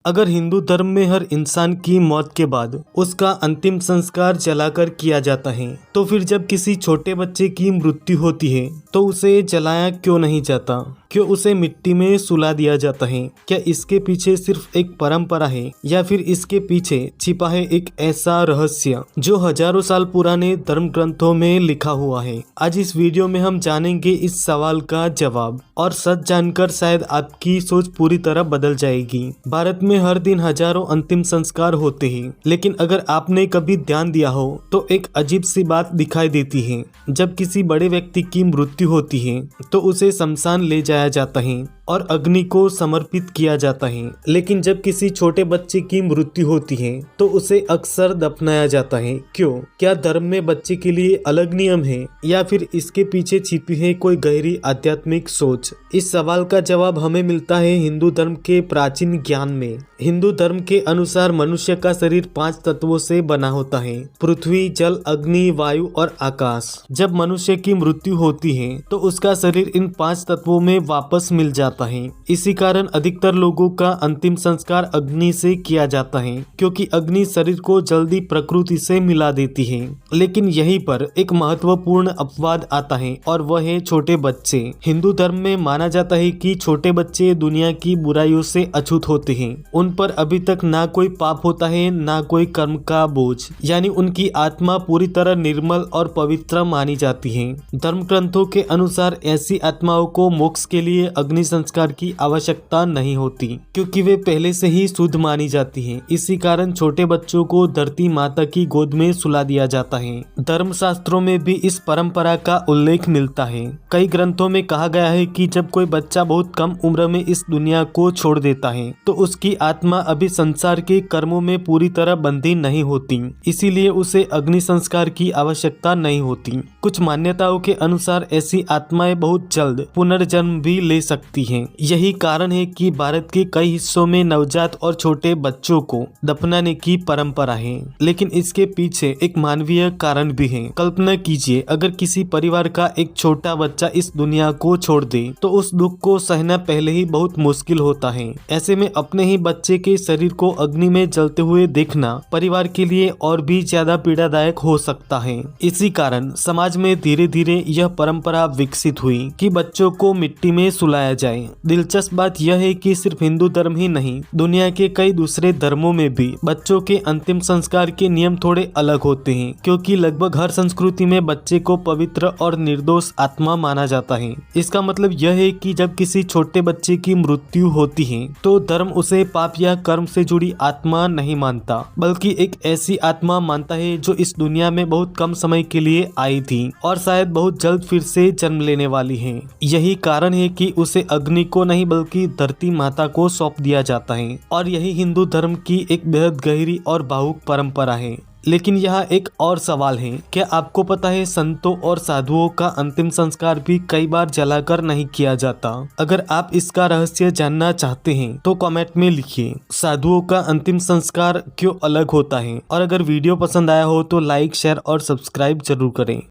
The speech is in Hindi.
अगर हिंदू धर्म में हर इंसान की मौत के बाद उसका अंतिम संस्कार जलाकर किया जाता है, तो फिर जब किसी छोटे बच्चे की मृत्यु होती है तो उसे जलाया क्यों नहीं जाता? क्यों उसे मिट्टी में सुला दिया जाता है? क्या इसके पीछे सिर्फ एक परंपरा है या फिर इसके पीछे छिपा है एक ऐसा रहस्य जो हजारों साल पुराने धर्म ग्रंथों में लिखा हुआ है? आज इस वीडियो में हम जानेंगे इस सवाल का जवाब, और सच जानकर शायद आपकी सोच पूरी तरह बदल जाएगी। भारत में हर दिन हजारों अंतिम संस्कार होते हैं, लेकिन अगर आपने कभी ध्यान दिया हो तो एक अजीब सी बात दिखाई देती है। जब किसी बड़े व्यक्ति की मृत्यु होती है तो उसे शमशान ले जाया जाता है और अग्नि को समर्पित किया जाता है, लेकिन जब किसी छोटे बच्चे की मृत्यु होती है तो उसे अक्सर दफनाया जाता है। क्यों? क्या धर्म में बच्चे के लिए अलग नियम है या फिर इसके पीछे छिपी है कोई गहरी आध्यात्मिक सोच? इस सवाल का जवाब हमें मिलता है हिंदू धर्म के प्राचीन ज्ञान में। हिंदू धर्म के अनुसार मनुष्य का शरीर 5 तत्वों से बना होता है: पृथ्वी, जल, अग्नि, वायु और आकाश। जब मनुष्य की मृत्यु होती है तो उसका शरीर इन 5 तत्वों में वापस मिल जाता है। इसी कारण अधिकतर लोगों का अंतिम संस्कार अग्नि से किया जाता है, क्योंकि अग्नि शरीर को जल्दी प्रकृति से मिला देती है। लेकिन यहीं पर एक महत्वपूर्ण अपवाद आता है, और वह है छोटे बच्चे। हिंदू धर्म में माना जाता है कि छोटे बच्चे दुनिया की बुराइयों से अछूत होते हैं। उन पर अभी तक ना कोई पाप होता है, ना कोई कर्म का बोझ, यानी उनकी आत्मा पूरी तरह निर्मल और पवित्र मानी जाती है। धर्म ग्रंथों के अनुसार ऐसी आत्माओं को मोक्ष के लिए अग्नि संस्कार की आवश्यकता नहीं होती, क्योंकि वे पहले से ही शुद्ध मानी जाती हैं। इसी कारण छोटे बच्चों को धरती माता की गोद में सुला दिया जाता है। धर्म शास्त्रों में भी इस परंपरा का उल्लेख मिलता है। कई ग्रंथों में कहा गया है कि जब कोई बच्चा बहुत कम उम्र में इस दुनिया को छोड़ देता है तो उसकी आत्मा अभी संसार के कर्मों में पूरी तरह बंधी नहीं होती, इसीलिए उसे अग्नि संस्कार की आवश्यकता नहीं होती। कुछ मान्यताओं के अनुसार ऐसी आत्माएं बहुत जल्द पुनर्जन्म भी ले सकती हैं। यही कारण है कि भारत के कई हिस्सों में नवजात और छोटे बच्चों को दफनाने की परंपरा है। लेकिन इसके पीछे एक मानवीय कारण भी है। कल्पना कीजिए, अगर किसी परिवार का एक छोटा बच्चा इस दुनिया को छोड़ दे तो उस दुख को सहना पहले ही बहुत मुश्किल होता है। ऐसे में अपने ही बच्चे के शरीर को अग्नि में जलते हुए देखना परिवार के लिए और भी ज्यादा पीड़ादायक हो सकता है। इसी कारण समाज में धीरे धीरे यह परंपरा विकसित हुई कि बच्चों को मिट्टी में सुलाया जाए। दिलचस्प बात यह है कि सिर्फ हिंदू धर्म ही नहीं, दुनिया के कई दूसरे धर्मों में भी बच्चों के अंतिम संस्कार के नियम थोड़े अलग होते हैं, क्योंकि लगभग हर संस्कृति में बच्चे को पवित्र और निर्दोष आत्मा माना जाता है। इसका मतलब यह है कि जब किसी छोटे बच्चे की मृत्यु होती है तो धर्म उसे पाप या कर्म से जुड़ी आत्मा नहीं मानता, बल्कि एक ऐसी आत्मा मानता है जो इस दुनिया में बहुत कम समय के लिए आई थी और शायद बहुत जल्द फिर से जन्म लेने वाली है। यही कारण है कि उसे अग्नि को नहीं बल्कि धरती माता को सौंप दिया जाता है, और यही हिंदू धर्म की एक बेहद गहरी और भावुक परंपरा है। लेकिन यहाँ एक और सवाल है, क्या आपको पता है संतों और साधुओं का अंतिम संस्कार भी कई बार जलाकर नहीं किया जाता? अगर आप इसका रहस्य जानना चाहते हैं तो कमेंट में लिखिए, साधुओं का अंतिम संस्कार क्यों अलग होता है? और अगर वीडियो पसंद आया हो तो लाइक, शेयर और सब्सक्राइब जरूर करें।